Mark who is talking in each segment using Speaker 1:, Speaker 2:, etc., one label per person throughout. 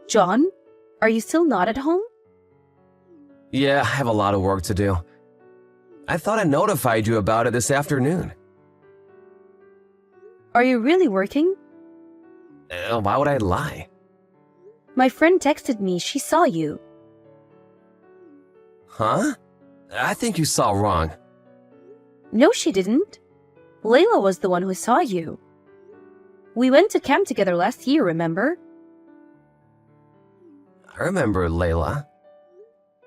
Speaker 1: John, are you still not at home?
Speaker 2: Yeah, I have a lot of work to do. I thought I notified you about it this afternoon.
Speaker 1: Are you really working?
Speaker 2: Why would I lie?
Speaker 1: My friend texted me she saw you.
Speaker 2: Huh? I think you saw wrong.
Speaker 1: No, she didn't. Layla was the one who saw you. We went to camp together last year, remember?
Speaker 2: I remember Layla.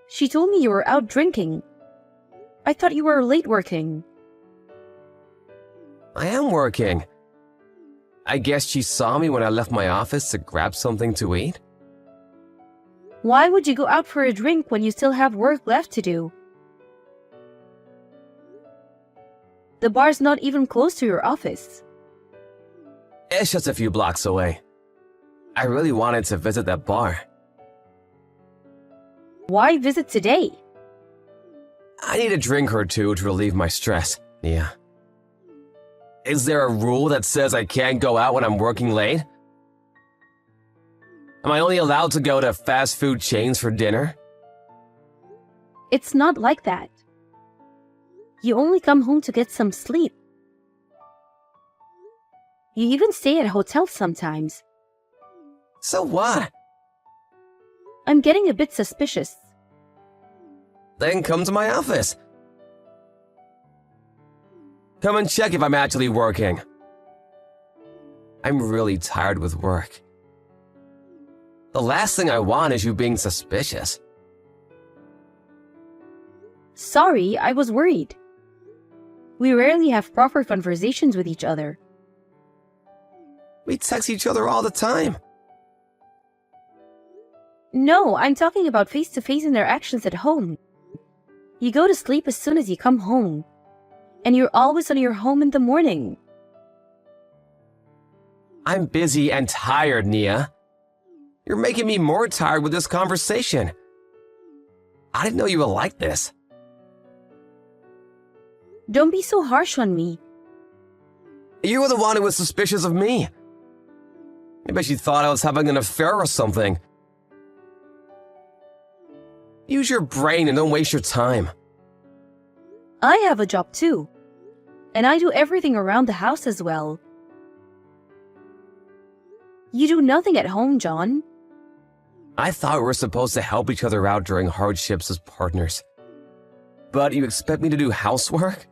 Speaker 1: She told me you were out drinking. I thought you were late working.
Speaker 2: I am working. I guess she saw me when I left my office to grab something to eat.
Speaker 1: Why would you go out for a drink when you still have work left to do? The bar's not even close to your office.
Speaker 2: It's just a few blocks away. I really wanted to visit that bar.
Speaker 1: Why visit today?
Speaker 2: I need a drink or two to relieve my stress. Yeah. Is there a rule that says I can't go out when I'm working late? Am I only allowed to go to fast food chains for dinner?
Speaker 1: It's not like that. You only come home to get some sleep. You even stay at hotels sometimes.
Speaker 2: So what?
Speaker 1: I'm getting a bit suspicious.
Speaker 2: Then come to my office. Come and check if I'm actually working. I'm really tired with work. The last thing I want is you being suspicious.
Speaker 1: Sorry, I was worried. We rarely have proper conversations with each other.
Speaker 2: We text each other all the time.
Speaker 1: No, I'm talking about face-to-face interactions at home. You go to sleep as soon as you come home. And you're always on your home in the morning.
Speaker 2: I'm busy and tired, Nia. You're making me more tired with this conversation. I didn't know you were like this.
Speaker 1: Don't be so harsh on me.
Speaker 2: You were the one who was suspicious of me. Maybe she thought I was having an affair or something. Use your brain and don't waste your time.
Speaker 1: I have a job too. And I do everything around the house as well. You do nothing at home, John.
Speaker 2: I thought we were supposed to help each other out during hardships as partners. But you expect me to do housework?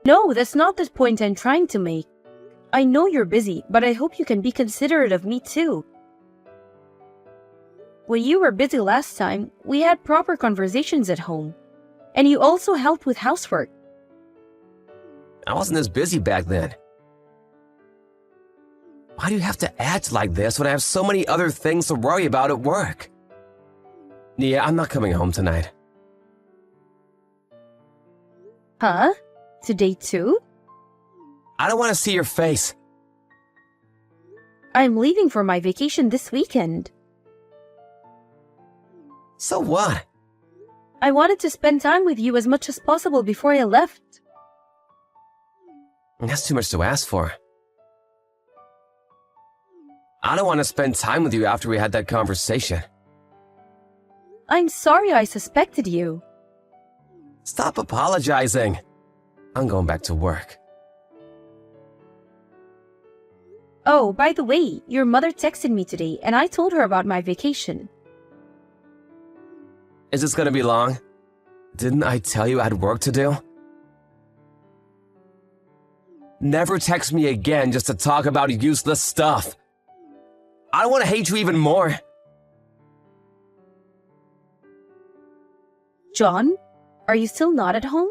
Speaker 1: No, that's not the point I'm trying to make. I know you're busy, but I hope you can be considerate of me too. When you were busy last time, we had proper conversations at home. And you also helped with housework.
Speaker 2: I wasn't as busy back then. Why do you have to act like this when I have so many other things to worry about at work? Nia, I'm not coming home tonight.
Speaker 1: Huh? Today too?
Speaker 2: I don't want to see your face.
Speaker 1: I'm leaving for my vacation this weekend.
Speaker 2: So what?
Speaker 1: I wanted to spend time with you as much as possible before I left.
Speaker 2: That's too much to ask for. I don't want to spend time with you after we had that conversation.
Speaker 1: I'm sorry I suspected you.
Speaker 2: Stop apologizing. I'm going back to work.
Speaker 1: Oh, by the way, your mother texted me today and I told her about my vacation.
Speaker 2: Is this going to be long? Didn't I tell you I had work to do? Never text me again just to talk about useless stuff. I don't want to hate you even more.
Speaker 1: John, are you still not at home?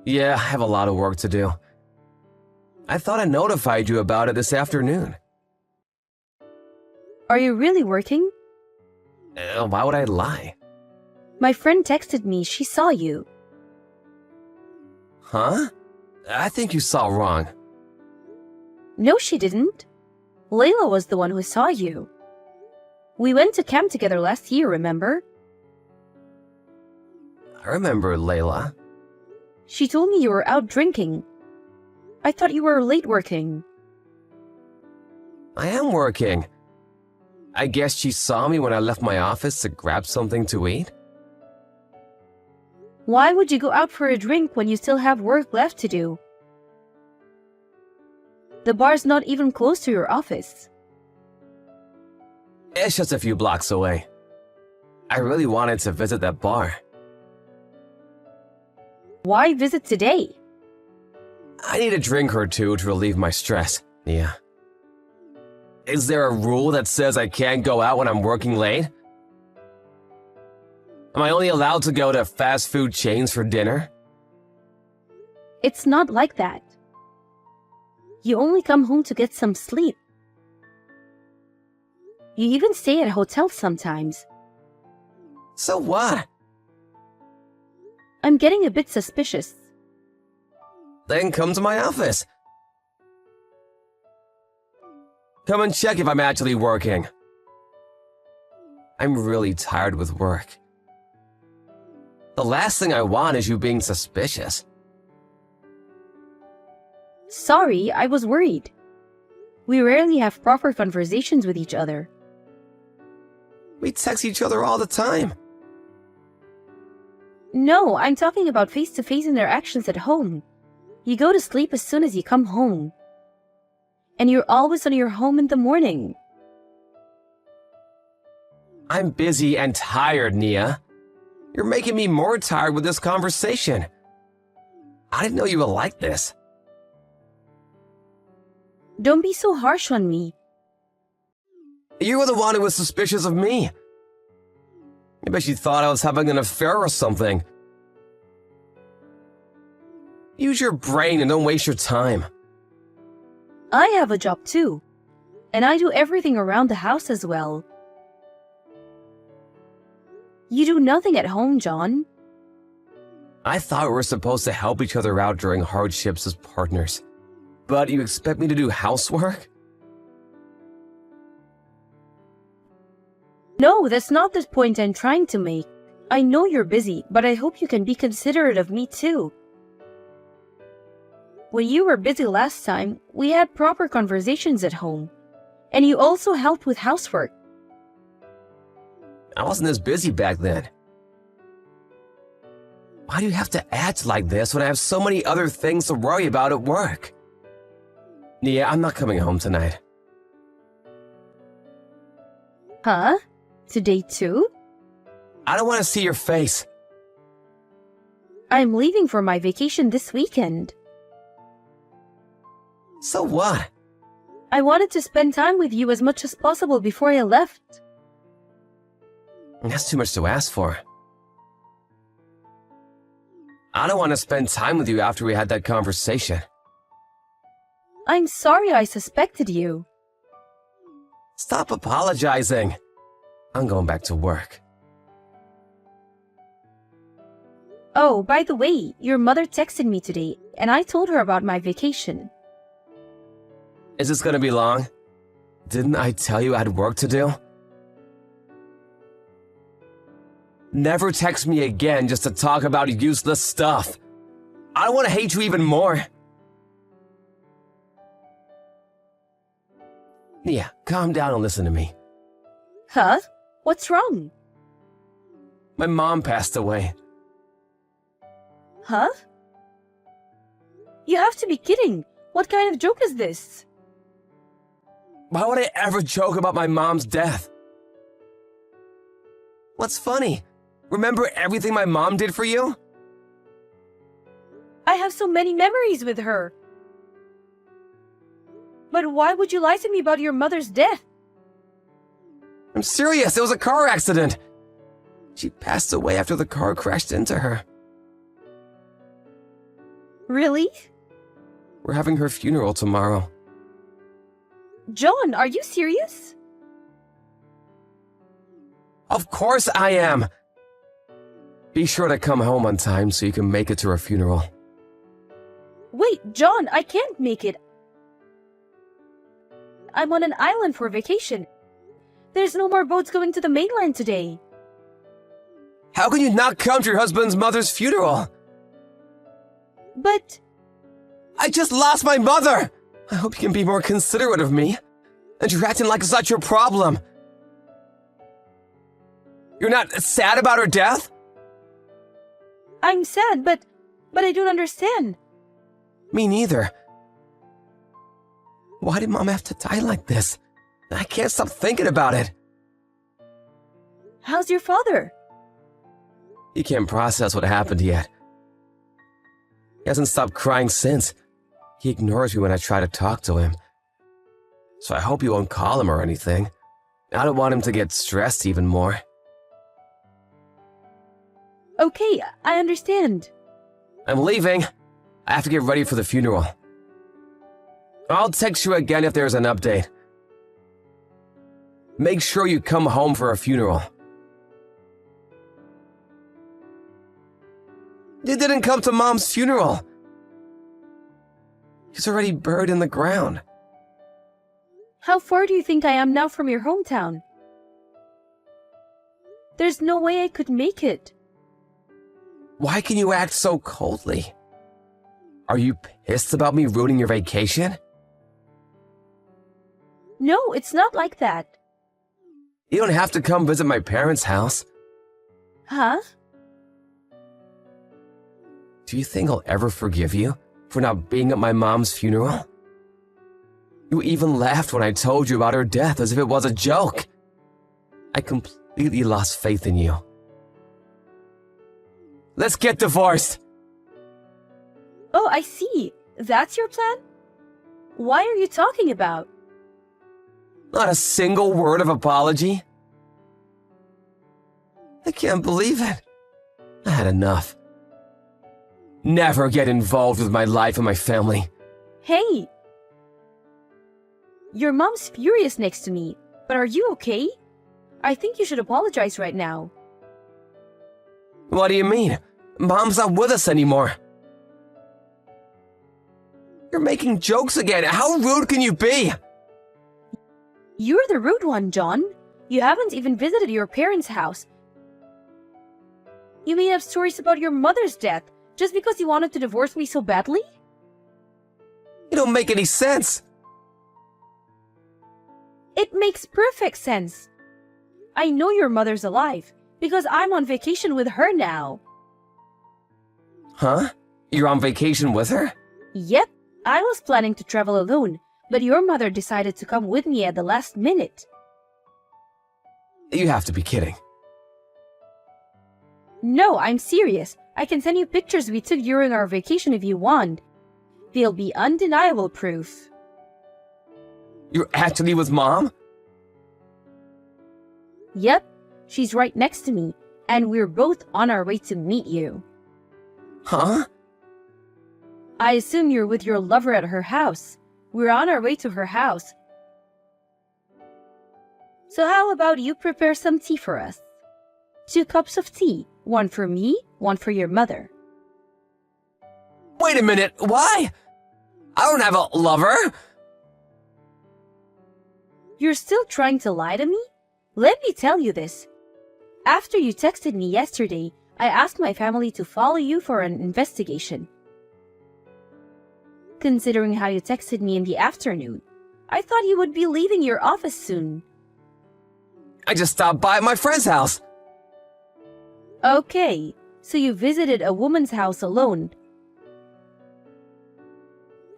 Speaker 2: Yeah, I have a lot of work to do. I thought I notified you about it this afternoon.
Speaker 1: Are you really working?
Speaker 2: Why would I lie?
Speaker 1: My friend texted me she saw you.
Speaker 2: Huh? I think you saw wrong.
Speaker 1: No, she didn't. Layla was the one who saw you. We went to camp together last year, remember?
Speaker 2: I remember Layla.
Speaker 1: She told me you were out drinking. I thought you were late working.
Speaker 2: I am working. I guess she saw me when I left my office to grab something to eat.
Speaker 1: Why would you go out for a drink when you still have work left to do? The bar's not even close to your office.
Speaker 2: It's just a few blocks away. I really wanted to visit that bar.
Speaker 1: Why visit today?
Speaker 2: I need a drink or two to relieve my stress, Nia. Is there a rule that says I can't go out when I'm working late? Am I only allowed to go to fast food chains for dinner?
Speaker 1: It's not like that. You only come home to get some sleep. You even stay at hotels sometimes.
Speaker 2: So what?
Speaker 1: I'm getting a bit suspicious.
Speaker 2: Then come to my office. Come and check if I'm actually working. I'm really tired with work. The last thing I want is you being suspicious.
Speaker 1: Sorry, I was worried. We rarely have proper conversations with each other.
Speaker 2: We text each other all the time.
Speaker 1: No, I'm talking about face-to-face interactions at home. You go to sleep as soon as you come home. And you're always on your home in the morning.
Speaker 2: I'm busy and tired, Nia. You're making me more tired with this conversation. I didn't know you were like this.
Speaker 1: Don't be so harsh on me.
Speaker 2: You were the one who was suspicious of me. I bet you thought I was having an affair or something. Use your brain and don't waste your time.
Speaker 1: I have a job too. And I do everything around the house as well. You do nothing at home, John.
Speaker 2: I thought we were supposed to help each other out during hardships as partners. But you expect me to do housework?
Speaker 1: No, that's not the point I'm trying to make. I know you're busy, but I hope you can be considerate of me too. When you were busy last time, we had proper conversations at home. And you also helped with housework.
Speaker 2: I wasn't as busy back then. Why do you have to act like this when I have so many other things to worry about at work? Nia, I'm not coming home tonight.
Speaker 1: Huh? Today too?
Speaker 2: I don't want to see your face.
Speaker 1: I'm leaving for my vacation this weekend.
Speaker 2: So what?
Speaker 1: I wanted to spend time with you as much as possible before I left.
Speaker 2: That's too much to ask for. I don't want to spend time with you after we had that conversation.
Speaker 1: I'm sorry I suspected you.
Speaker 2: Stop apologizing. I'm going back to work.
Speaker 1: Oh, by the way, your mother texted me today, and I told her about my vacation.
Speaker 2: Is this going to be long? Didn't I tell you I had work to do? Never text me again just to talk about useless stuff. I don't want to hate you even more. Nia, calm down and listen to me.
Speaker 1: Huh? What's wrong?
Speaker 2: My mom passed away.
Speaker 1: Huh? You have to be kidding. What kind of joke is this?
Speaker 2: Why would I ever joke about my mom's death? What's funny? Remember everything my mom did for you?
Speaker 1: I have so many memories with her. But why would you lie to me about your mother's death?
Speaker 2: I'm serious, it was a car accident. She passed away after the car crashed into her.
Speaker 1: Really?
Speaker 2: We're having her funeral tomorrow.
Speaker 1: John, are you serious?
Speaker 2: Of course I am! Be sure to come home on time so you can make it to her funeral.
Speaker 1: Wait, John, I can't make it. I'm on an island for vacation. There's no more boats going to the mainland today.
Speaker 2: How can you not come to your husband's mother's funeral?
Speaker 1: But...
Speaker 2: I just lost my mother! I hope you can be more considerate of me. And you're acting like it's not your problem. You're not sad about her death?
Speaker 1: I'm sad, but I don't understand.
Speaker 2: Me neither. Why did Mom have to die like this? I can't stop thinking about it.
Speaker 1: How's your father?
Speaker 2: He can't process what happened yet. He hasn't stopped crying since. He ignores me when I try to talk to him. So I hope you won't call him or anything. I don't want him to get stressed even more.
Speaker 1: Okay, I understand.
Speaker 2: I'm leaving. I have to get ready for the funeral. I'll text you again if there's an update. Make sure you come home for a funeral. You didn't come to Mom's funeral. He's already buried in the ground.
Speaker 1: How far do you think I am now from your hometown? There's no way I could make it.
Speaker 2: Why can you act so coldly? Are you pissed about me ruining your vacation?
Speaker 1: No, it's not like that.
Speaker 2: You don't have to come visit my parents' house.
Speaker 1: Huh?
Speaker 2: Do you think I'll ever forgive you for not being at my mom's funeral? You even laughed when I told you about her death as if it was a joke. I completely lost faith in you. Let's get divorced.
Speaker 1: Oh, I see. That's your plan? Why are you talking about?
Speaker 2: Not a single word of apology. I can't believe it. I had enough. Never get involved with my life and my family.
Speaker 1: Hey! Your mom's furious next to me, but are you okay? I think you should apologize right now.
Speaker 2: What do you mean? Mom's not with us anymore. You're making jokes again. How rude can you be?
Speaker 1: You're the rude one, John. You haven't even visited your parents' house. You made up stories about your mother's death just because you wanted to divorce me so badly?
Speaker 2: You don't make any sense.
Speaker 1: It makes perfect sense. I know your mother's alive because I'm on vacation with her now.
Speaker 2: Huh? You're on vacation with her?
Speaker 1: Yep, I was planning to travel alone, but your mother decided to come with me at the last minute.
Speaker 2: You have to be kidding.
Speaker 1: No, I'm serious. I can send you pictures we took during our vacation if you want. They'll be undeniable proof.
Speaker 2: You're actually with Mom?
Speaker 1: Yep, she's right next to me, and we're both on our way to meet you.
Speaker 2: Huh?
Speaker 1: I assume you're with your lover at her house. We're on our way to her house. So how about you prepare some tea for us? 2 cups of tea, one for me, one for your mother.
Speaker 2: Wait a minute, why? I don't have a lover.
Speaker 1: You're still trying to lie to me? Let me tell you this. After you texted me yesterday, I asked my family to follow you for an investigation. Considering how you texted me in the afternoon, I thought you would be leaving your office soon.
Speaker 2: I just stopped by at my friend's house.
Speaker 1: Okay, so you visited a woman's house alone.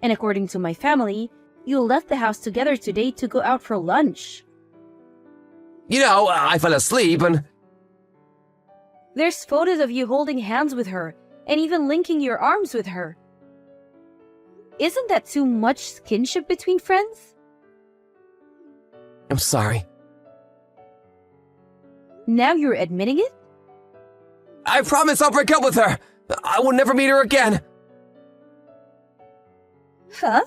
Speaker 1: And according to my family, you left the house together today to go out for lunch.
Speaker 2: You know, I fell asleep and...
Speaker 1: There's photos of you holding hands with her and even linking your arms with her. Isn't that too much skinship between friends?
Speaker 2: I'm sorry.
Speaker 1: Now you're admitting it?
Speaker 2: I promise I'll break up with her. I will never meet her again.
Speaker 1: Huh?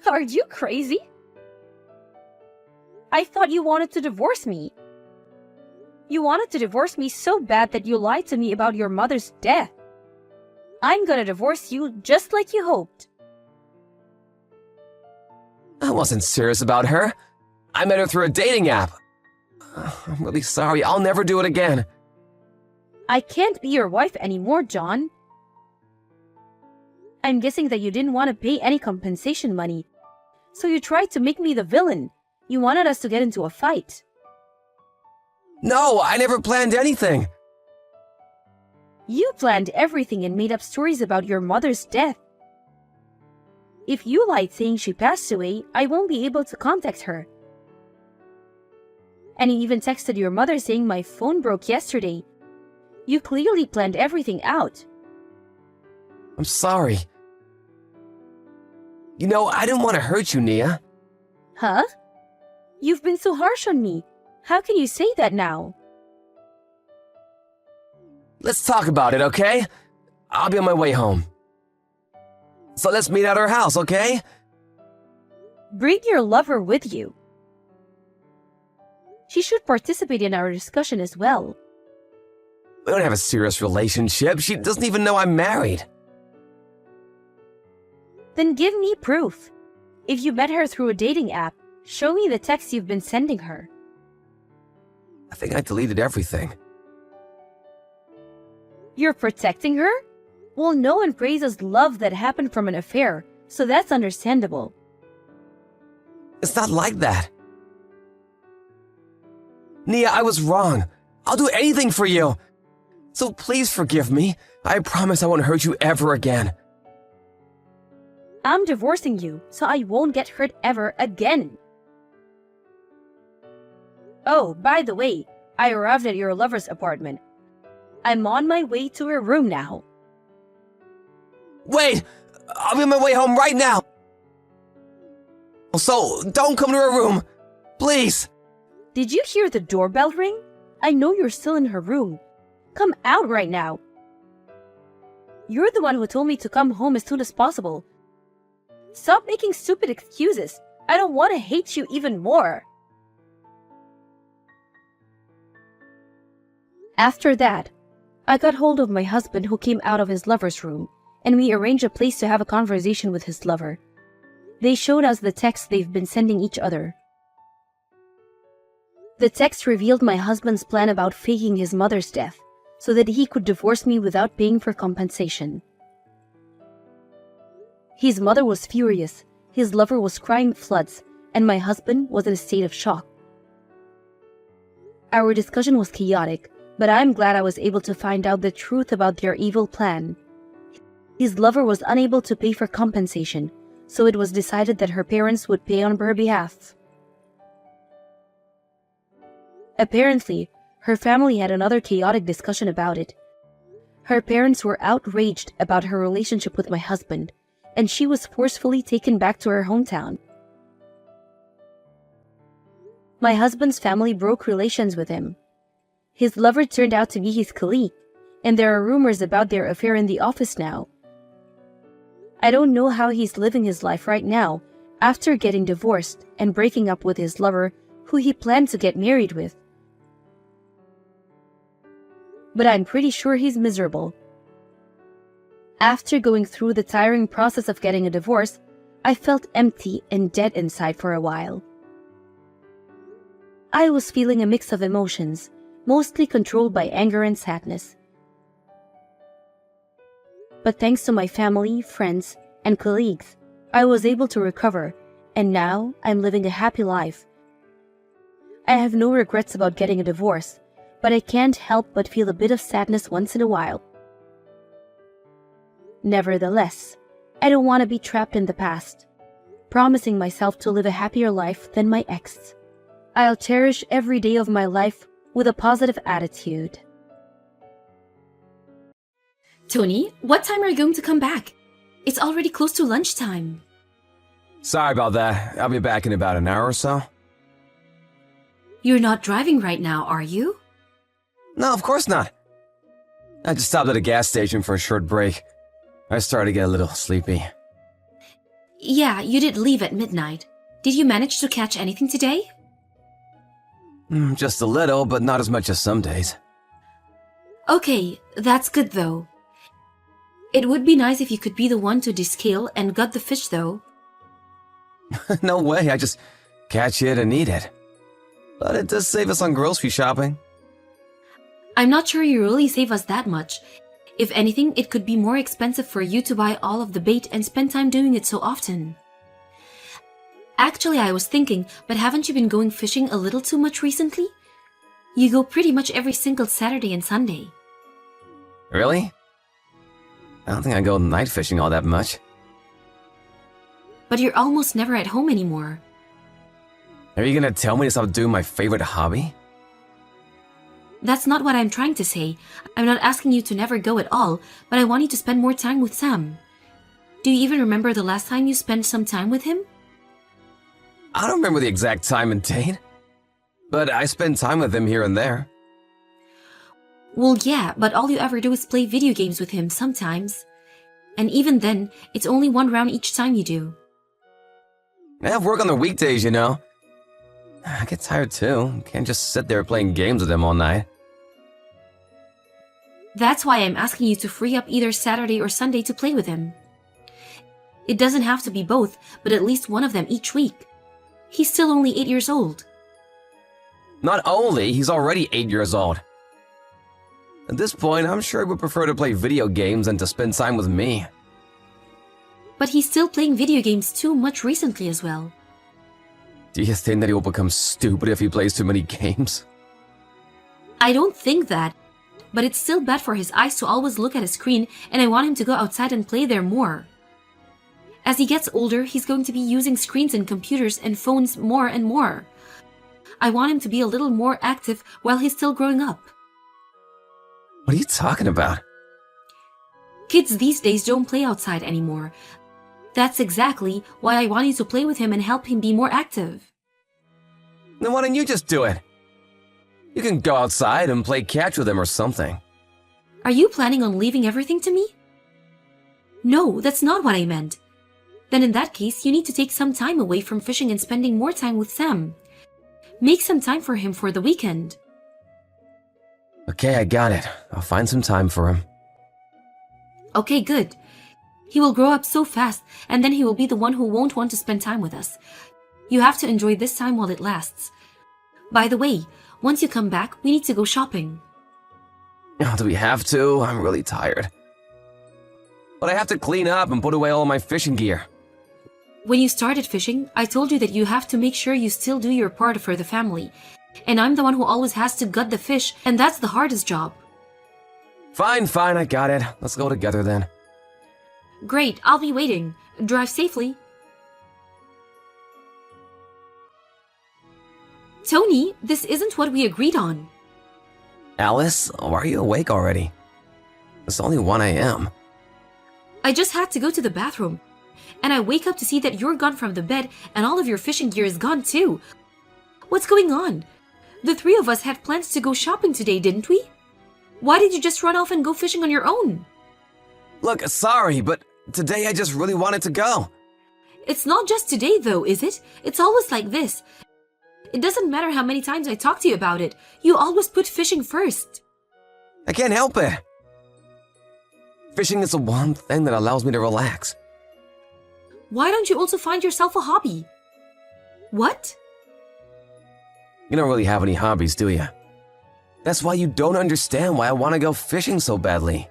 Speaker 1: Are you crazy? I thought you wanted to divorce me. You wanted to divorce me so bad that you lied to me about your mother's death. I'm gonna divorce you just like you hoped.
Speaker 2: I wasn't serious about her. I met her through a dating app. I'm really sorry. I'll never do it again.
Speaker 1: I can't be your wife anymore, John. I'm guessing that you didn't want to pay any compensation money, so you tried to make me the villain. You wanted us to get into a fight.
Speaker 2: No, I never planned anything.
Speaker 1: You planned everything and made up stories about your mother's death. If you lied saying she passed away, I won't be able to contact her. And you even texted your mother saying my phone broke yesterday. You clearly planned everything out.
Speaker 2: I'm sorry. You know, I didn't want to hurt you, Nia.
Speaker 1: Huh? You've been so harsh on me. How can you say that now?
Speaker 2: Let's talk about it, okay? I'll be on my way home. So let's meet at her house, okay?
Speaker 1: Bring your lover with you. She should participate in our discussion as well.
Speaker 2: We don't have a serious relationship. She doesn't even know I'm married.
Speaker 1: Then give me proof. If you met her through a dating app, show me the texts you've been sending her.
Speaker 2: I think I deleted everything.
Speaker 1: You're protecting her? Well, no one praises love that happened from an affair, so that's understandable.
Speaker 2: It's not like that. Nia, I was wrong. I'll do anything for you. So please forgive me. I promise I won't hurt you ever again.
Speaker 1: I'm divorcing you, so I won't get hurt ever again. Oh, by the way, I arrived at your lover's apartment. I'm on my way to her room now.
Speaker 2: Wait! I'll be on my way home right now! So, don't come to her room! Please!
Speaker 1: Did you hear the doorbell ring? I know you're still in her room. Come out right now. You're the one who told me to come home as soon as possible. Stop making stupid excuses. I don't want to hate you even more. After that, I got hold of my husband who came out of his lover's room, and we arranged a place to have a conversation with his lover. They showed us the texts they've been sending each other. The text revealed my husband's plan about faking his mother's death so that he could divorce me without paying for compensation. His mother was furious, his lover was crying floods, and my husband was in a state of shock. Our discussion was chaotic, but I'm glad I was able to find out the truth about their evil plan. His lover was unable to pay for compensation, so it was decided that her parents would pay on her behalf. Apparently, her family had another chaotic discussion about it. Her parents were outraged about her relationship with my husband, and she was forcefully taken back to her hometown. My husband's family broke relations with him. His lover turned out to be his colleague, and there are rumors about their affair in the office now. I don't know how he's living his life right now, after getting divorced and breaking up with his lover, who he planned to get married with. But I'm pretty sure he's miserable. After going through the tiring process of getting a divorce, I felt empty and dead inside for a while. I was feeling a mix of emotions, mostly controlled by anger and sadness. But thanks to my family, friends, and colleagues, I was able to recover, and now I'm living a happy life. I have no regrets about getting a divorce, but I can't help but feel a bit of sadness once in a while. Nevertheless, I don't want to be trapped in the past, promising myself to live a happier life than my ex. I'll cherish every day of my life with a positive attitude.
Speaker 3: Tony, what time are you going to come back? It's already close to lunchtime.
Speaker 2: Sorry about that. I'll be back in about an hour or so.
Speaker 3: You're not driving right now, are you?
Speaker 2: No, of course not. I just stopped at a gas station for a short break. I started to get a little sleepy.
Speaker 3: Yeah, you did leave at midnight. Did you manage to catch anything today?
Speaker 2: Just a little, but not as much as some days.
Speaker 3: Okay, that's good though. It would be nice if you could be the one to descale and gut the fish though.
Speaker 2: No way, I just catch it and eat it. But it does save us on grocery shopping.
Speaker 3: I'm not sure you really save us that much. If anything, it could be more expensive for you to buy all of the bait and spend time doing it so often. Actually, I was thinking, but haven't you been going fishing a little too much recently? You go pretty much every single Saturday and Sunday.
Speaker 2: Really? I don't think I go night fishing all that much.
Speaker 3: But you're almost never at home anymore.
Speaker 2: Are you gonna tell me to stop doing my favorite hobby?
Speaker 3: That's not what I'm trying to say. I'm not asking you to never go at all, but I want you to spend more time with Sam. Do you even remember the last time you spent some time with him?
Speaker 2: I don't remember the exact time and date, but I spend time with him here and there.
Speaker 3: Well, yeah, but all you ever do is play video games with him sometimes. And even then, it's only one round each time you do.
Speaker 2: I have work on the weekdays, you know. I get tired too. Can't just sit there playing games with him all night.
Speaker 3: That's why I'm asking you to free up either Saturday or Sunday to play with him. It doesn't have to be both, but at least one of them each week. He's still only 8 years old.
Speaker 2: Not only, he's already 8 years old. At this point, I'm sure he would prefer to play video games than to spend time with me.
Speaker 3: But he's still playing video games too much recently as well.
Speaker 2: Do you think that he will become stupid if he plays too many games?
Speaker 3: I don't think that, but it's still bad for his eyes to always look at a screen, and I want him to go outside and play there more. As he gets older, he's going to be using screens and computers and phones more and more. I want him to be a little more active while he's still growing up.
Speaker 2: What are you talking about?
Speaker 3: Kids these days don't play outside anymore. That's exactly why I want you to play with him and help him be more active.
Speaker 2: Then why don't you just do it? You can go outside and play catch with him or something.
Speaker 3: Are you planning on leaving everything to me? No, that's not what I meant. Then in that case, you need to take some time away from fishing and spending more time with Sam. Make some time for him for the weekend.
Speaker 2: Okay, I got it. I'll find some time for him.
Speaker 3: Okay, good. He will grow up so fast, and then he will be the one who won't want to spend time with us. You have to enjoy this time while it lasts. By the way, once you come back, we need to go shopping.
Speaker 2: Oh, do we have to? I'm really tired. But I have to clean up and put away all my fishing gear.
Speaker 3: When you started fishing, I told you that you have to make sure you still do your part for the family. And I'm the one who always has to gut the fish, and that's the hardest job.
Speaker 2: Fine, I got it. Let's go together then.
Speaker 3: Great, I'll be waiting. Drive safely. Tony, this isn't what we agreed on.
Speaker 2: Alice, why are you awake already? It's only 1 a.m.
Speaker 3: I just had to go to the bathroom. And I wake up to see that you're gone from the bed and all of your fishing gear is gone too. What's going on? The three of us had plans to go shopping today, didn't we? Why did you just run off and go fishing on your own?
Speaker 2: Look, sorry, but today I just really wanted to go.
Speaker 3: It's not just today though, is it? It's always like this. It doesn't matter how many times I talk to you about it. You always put fishing first.
Speaker 2: I can't help it. Fishing is the one thing that allows me to relax.
Speaker 3: Why don't you also find yourself a hobby? What?
Speaker 2: You don't really have any hobbies, do you? That's why you don't understand why I want to go fishing so badly.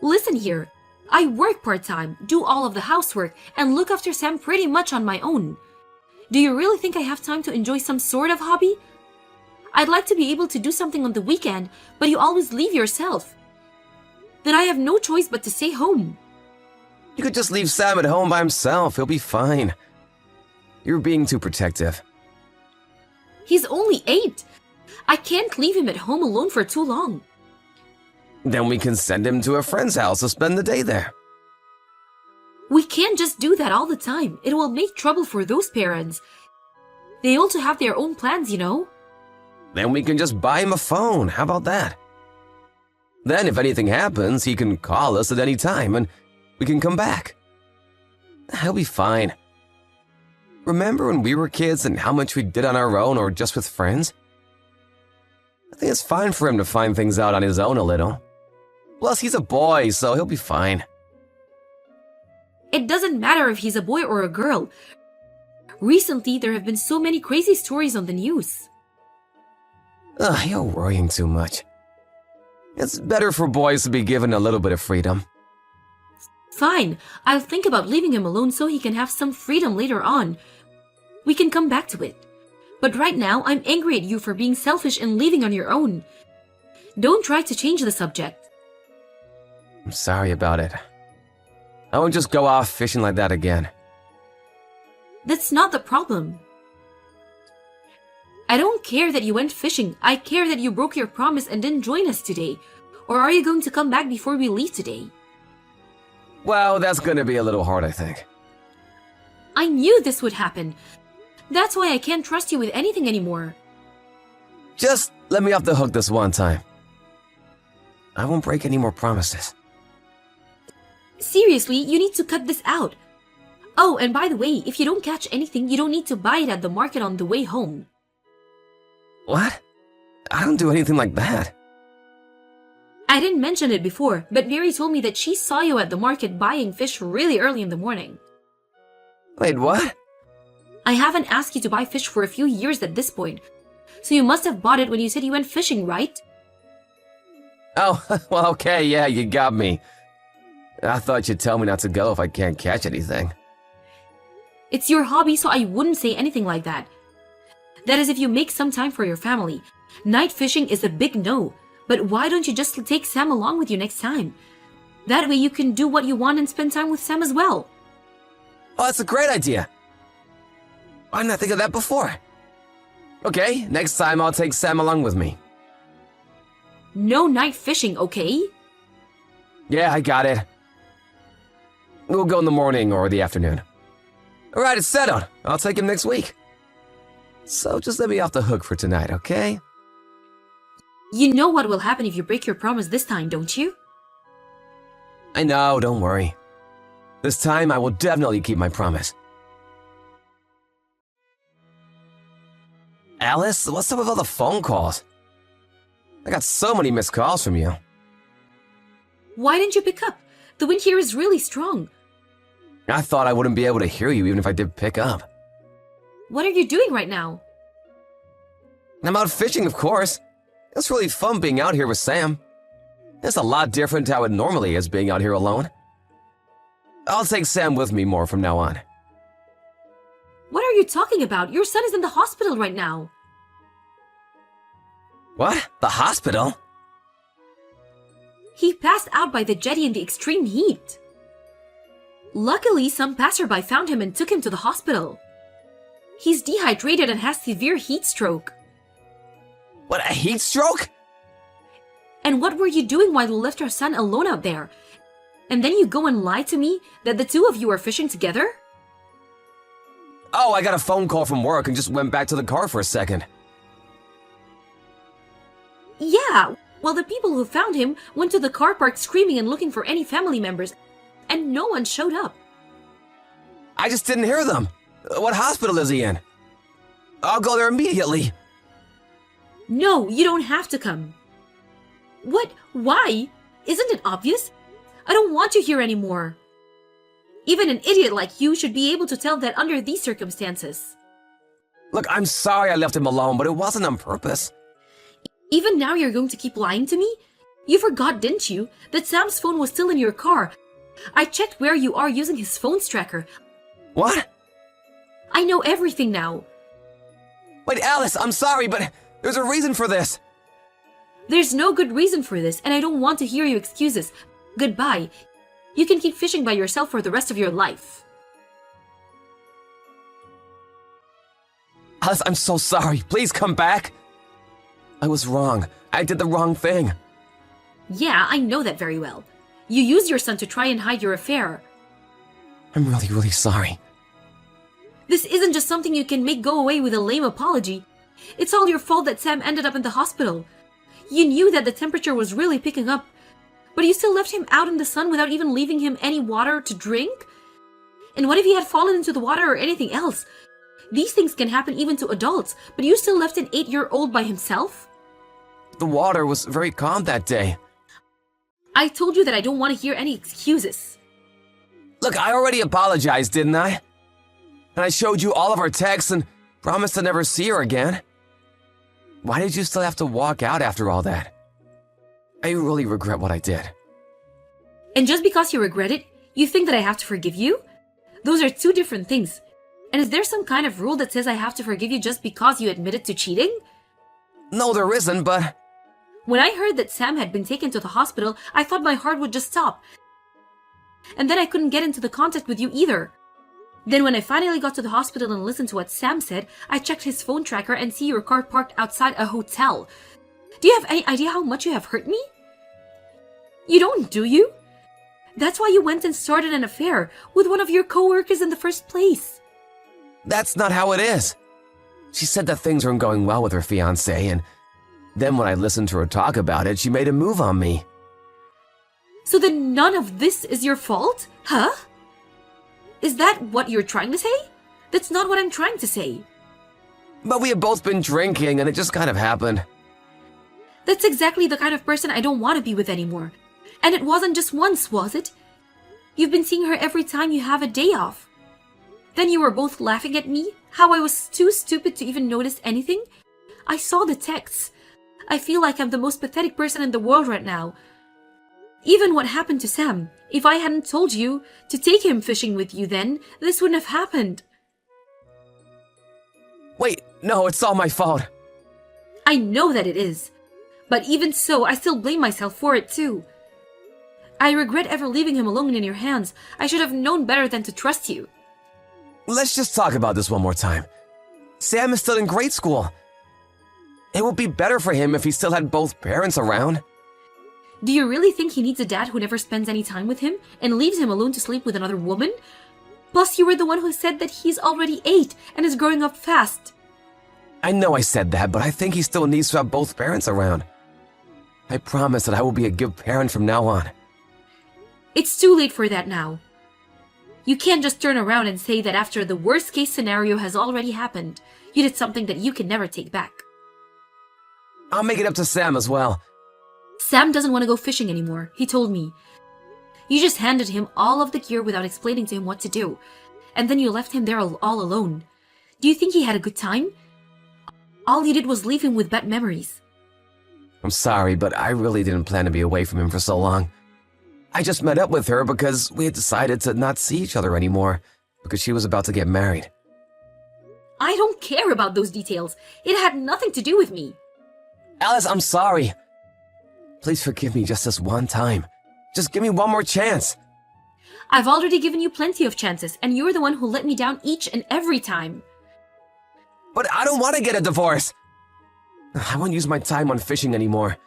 Speaker 3: Listen here. I work part-time, do all of the housework, and look after Sam pretty much on my own. Do you really think I have time to enjoy some sort of hobby? I'd like to be able to do something on the weekend, but you always leave yourself. Then I have no choice but to stay home.
Speaker 2: You could just leave Sam at home by himself. He'll be fine. You're being too protective.
Speaker 3: He's only 8. I can't leave him at home alone for too long.
Speaker 2: Then we can send him to a friend's house to spend the day there.
Speaker 3: We can't just do that all the time. It will make trouble for those parents. They also have their own plans, you know.
Speaker 2: Then we can just buy him a phone. How about that? Then if anything happens, he can call us at any time and we can come back. He'll be fine. Remember when we were kids and how much we did on our own or just with friends? I think it's fine for him to find things out on his own a little. Plus, he's a boy, so he'll be fine.
Speaker 3: It doesn't matter if he's a boy or a girl. Recently, there have been so many crazy stories on the news.
Speaker 2: Ugh, you're worrying too much. It's better for boys to be given a little bit of freedom.
Speaker 3: Fine, I'll think about leaving him alone so he can have some freedom later on. We can come back to it. But right now, I'm angry at you for being selfish and leaving on your own. Don't try to change the subject.
Speaker 2: I'm sorry about it. I won't just go off fishing like that again.
Speaker 3: That's not the problem. I don't care that you went fishing. I care that you broke your promise and didn't join us today. Or are you going to come back before we leave today?
Speaker 2: Well, that's gonna be a little hard, I think.
Speaker 3: I knew this would happen. That's why I can't trust you with anything anymore.
Speaker 2: Just let me off the hook this one time. I won't break any more promises.
Speaker 3: Seriously, you need to cut this out. Oh, and by the way, if you don't catch anything, you don't need to buy it at the market on the way home.
Speaker 2: What? I don't do anything like that.
Speaker 3: I didn't mention it before, but Mary told me that she saw you at the market buying fish really early in the morning.
Speaker 2: Wait, what?
Speaker 3: I haven't asked you to buy fish for a few years at this point, so you must have bought it when you said you went fishing, right?
Speaker 2: Oh, well, okay, yeah, you got me. I thought you'd tell me not to go if I can't catch anything.
Speaker 3: It's your hobby, so I wouldn't say anything like that. That is if you make some time for your family. Night fishing is a big no, but why don't you just take Sam along with you next time? That way you can do what you want and spend time with Sam as well.
Speaker 2: Oh, that's a great idea. Why didn't I think of that before? Okay, next time I'll take Sam along with me.
Speaker 3: No night fishing, okay?
Speaker 2: Yeah, I got it. We'll go in the morning or the afternoon. Alright, it's settled. I'll take him next week. So just let me off the hook for tonight, okay?
Speaker 3: You know what will happen if you break your promise this time, don't you?
Speaker 2: I know, don't worry. This time I will definitely keep my promise. Alice, what's up with all the phone calls? I got so many missed calls from you.
Speaker 3: Why didn't you pick up? The wind here is really strong.
Speaker 2: I thought I wouldn't be able to hear you even if I did pick up.
Speaker 3: What are you doing right now?
Speaker 2: I'm out fishing, of course. It's really fun being out here with Sam. It's a lot different to how it normally is being out here alone. I'll take Sam with me more from now on.
Speaker 3: What are you talking about? Your son is in the hospital right now.
Speaker 2: What? The hospital?
Speaker 3: He passed out by the jetty in the extreme heat. Luckily, some passerby found him and took him to the hospital. He's dehydrated and has severe heat stroke.
Speaker 2: What, a heat stroke?
Speaker 3: And what were you doing while you left our son alone out there? And then you go and lie to me that the two of you are fishing together?
Speaker 2: Oh, I got a phone call from work and just went back to the car for a second.
Speaker 3: Yeah, well, the people who found him went to the car park screaming and looking for any family members, and no one showed up.
Speaker 2: I just didn't hear them. What hospital is he in? I'll go there immediately.
Speaker 3: No, you don't have to come. What? Why? Isn't it obvious? I don't want you here anymore. Even an idiot like you should be able to tell that under these circumstances.
Speaker 2: Look, I'm sorry I left him alone, but it wasn't on purpose.
Speaker 3: Even now you're going to keep lying to me? You forgot, didn't you, that Sam's phone was still in your car? I checked where you are using his phone's tracker.
Speaker 2: What?
Speaker 3: I know everything now.
Speaker 2: Wait, Alice, I'm sorry, but there's a reason for this.
Speaker 3: There's no good reason for this, and I don't want to hear your excuses. Goodbye. You can keep fishing by yourself for the rest of your life.
Speaker 2: Alice, I'm so sorry. Please come back. I was wrong. I did the wrong thing.
Speaker 3: Yeah, I know that very well. You used your son to try and hide your affair.
Speaker 2: I'm really, really sorry.
Speaker 3: This isn't just something you can make go away with a lame apology. It's all your fault that Sam ended up in the hospital. You knew that the temperature was really picking up, but you still left him out in the sun without even leaving him any water to drink? And what if he had fallen into the water or anything else? These things can happen even to adults, but you still left an 8-year-old by himself?
Speaker 2: The water was very calm that day.
Speaker 3: I told you that I don't want to hear any excuses.
Speaker 2: Look, I already apologized, didn't I? And I showed you all of our texts and promised to never see her again. Why did you still have to walk out after all that? I really regret what I did.
Speaker 3: And just because you regret it, You think that I have to forgive you? Those are two different things. And is there some kind of rule that says I have to forgive you just because you admitted to cheating?
Speaker 2: No, there isn't, but...
Speaker 3: When I heard that Sam had been taken to the hospital, I thought my heart would just stop. And then I couldn't get into the contact with you either. Then when I finally got to the hospital and listened to what Sam said, I checked his phone tracker and see your car parked outside a hotel. Do you have any idea how much you have hurt me? You don't, do you? That's why you went and started an affair with one of your co-workers in the first place.
Speaker 2: That's not how it is. She said that things weren't going well with her fiancé, and then when I listened to her talk about it, she made a move on me.
Speaker 3: So then none of this is your fault? Huh? Is that what you're trying to say? That's not what I'm trying to say.
Speaker 2: But we had both been drinking, and it just kind of happened.
Speaker 3: That's exactly the kind of person I don't want to be with anymore. And it wasn't just once, was it? You've been seeing her every time you have a day off. Then you were both laughing at me, how I was too stupid to even notice anything. I saw the texts. I feel like I'm the most pathetic person in the world right now. Even what happened to Sam, if I hadn't told you to take him fishing with you then, this wouldn't have happened.
Speaker 2: Wait, no, it's all my fault.
Speaker 3: I know that it is. But even so, I still blame myself for it too. I regret ever leaving him alone in your hands. I should have known better than to trust you.
Speaker 2: Let's just talk about this one more time. Sam is still in grade school. It would be better for him if he still had both parents around.
Speaker 3: Do you really think he needs a dad who never spends any time with him and leaves him alone to sleep with another woman? Plus, you were the one who said that he's already 8 and is growing up fast.
Speaker 2: I know I said that, but I think he still needs to have both parents around. I promise that I will be a good parent from now on.
Speaker 3: It's too late for that now. You can't just turn around and say that after the worst case scenario has already happened, you did something that you can never take back.
Speaker 2: I'll make it up to Sam as well.
Speaker 3: Sam doesn't want to go fishing anymore, he told me. You just handed him all of the gear without explaining to him what to do, and then you left him there all alone. Do you think he had a good time? All you did was leave him with bad memories.
Speaker 2: I'm sorry, but I really didn't plan to be away from him for so long. I just met up with her because we had decided to not see each other anymore because she was about to get married.
Speaker 3: I don't care about those details. It had nothing to do with me.
Speaker 2: Alice, I'm sorry. Please forgive me just this one time. Just give me one more chance.
Speaker 3: I've already given you plenty of chances, and you're the one who let me down each and every time.
Speaker 2: But I don't want to get a divorce. I won't use my time on fishing anymore.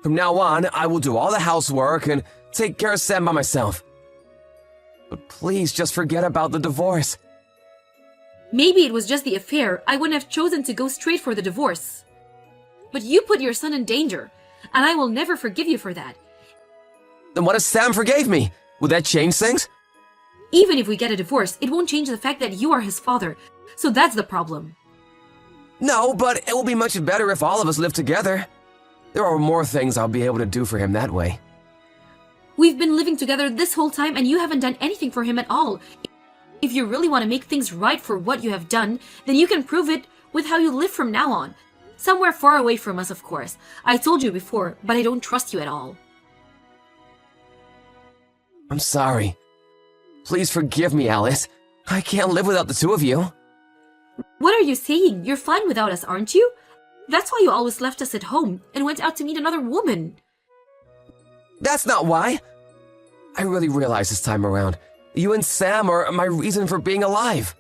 Speaker 2: From now on, I will do all the housework and take care of Sam by myself. But please just forget about the divorce.
Speaker 3: Maybe it was just the affair. I wouldn't have chosen to go straight for the divorce. But you put your son in danger, and I will never forgive you for that.
Speaker 2: Then what if Sam forgave me? Would that change things?
Speaker 3: Even if we get a divorce, it won't change the fact that you are his father. So that's the problem.
Speaker 2: No, but it will be much better if all of us live together. There are more things I'll be able to do for him that way.
Speaker 3: We've been living together this whole time and you haven't done anything for him at all. If you really want to make things right for what you have done, then you can prove it with how you live from now on. Somewhere far away from us, of course. I told you before, but I don't trust you at all.
Speaker 2: I'm sorry. Please forgive me, Alice. I can't live without the two of you.
Speaker 3: What are you saying? You're fine without us, aren't you? That's why you always left us at home and went out to meet another woman.
Speaker 2: That's not why. I really realize this time around, you and Sam are my reason for being alive.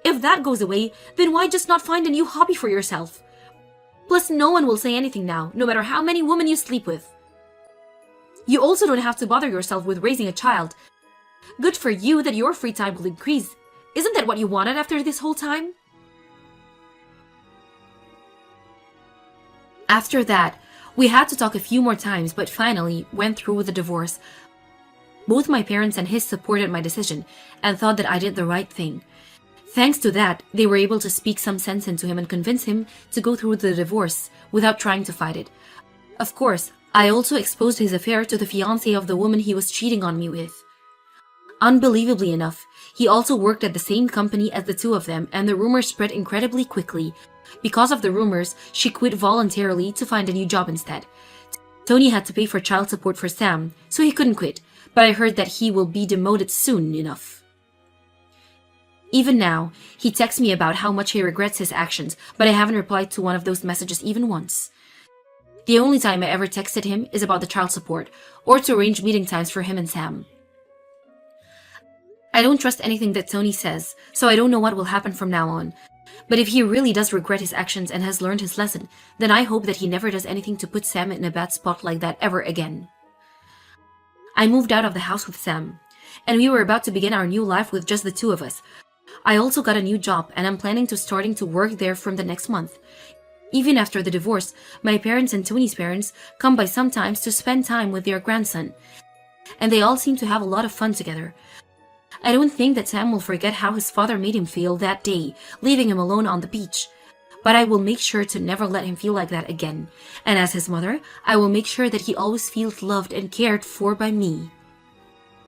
Speaker 3: If that goes away, then why just not find a new hobby for yourself? Plus, no one will say anything now, no matter how many women you sleep with. You also don't have to bother yourself with raising a child. Good for you that your free time will increase. Isn't that what you wanted after this whole time? After that, we had to talk a few more times, but finally went through with the divorce. Both my parents and his supported my decision and thought that I did the right thing. Thanks to that, they were able to speak some sense into him and convince him to go through with the divorce without trying to fight it. Of course, I also exposed his affair to the fiancé of the woman he was cheating on me with. Unbelievably enough, he also worked at the same company as the two of them, and the rumors spread incredibly quickly. Because of the rumors, she quit voluntarily to find a new job instead. Tony had to pay for child support for Sam, so he couldn't quit, but I heard that he will be demoted soon enough. Even now, he texts me about how much he regrets his actions, but I haven't replied to one of those messages even once. The only time I ever texted him is about the child support, or to arrange meeting times for him and Sam. I don't trust anything that Tony says, so I don't know what will happen from now on. But if he really does regret his actions and has learned his lesson, then I hope that he never does anything to put Sam in a bad spot like that ever again. I moved out of the house with Sam, and we were about to begin our new life with just the two of us. I also got a new job, and I'm planning to starting to work there from the next month. Even after the divorce, my parents and Tony's parents come by sometimes to spend time with their grandson, and they all seem to have a lot of fun together. I don't think that Sam will forget how his father made him feel that day, leaving him alone on the beach. But I will make sure to never let him feel like that again. And as his mother, I will make sure that he always feels loved and cared for by me.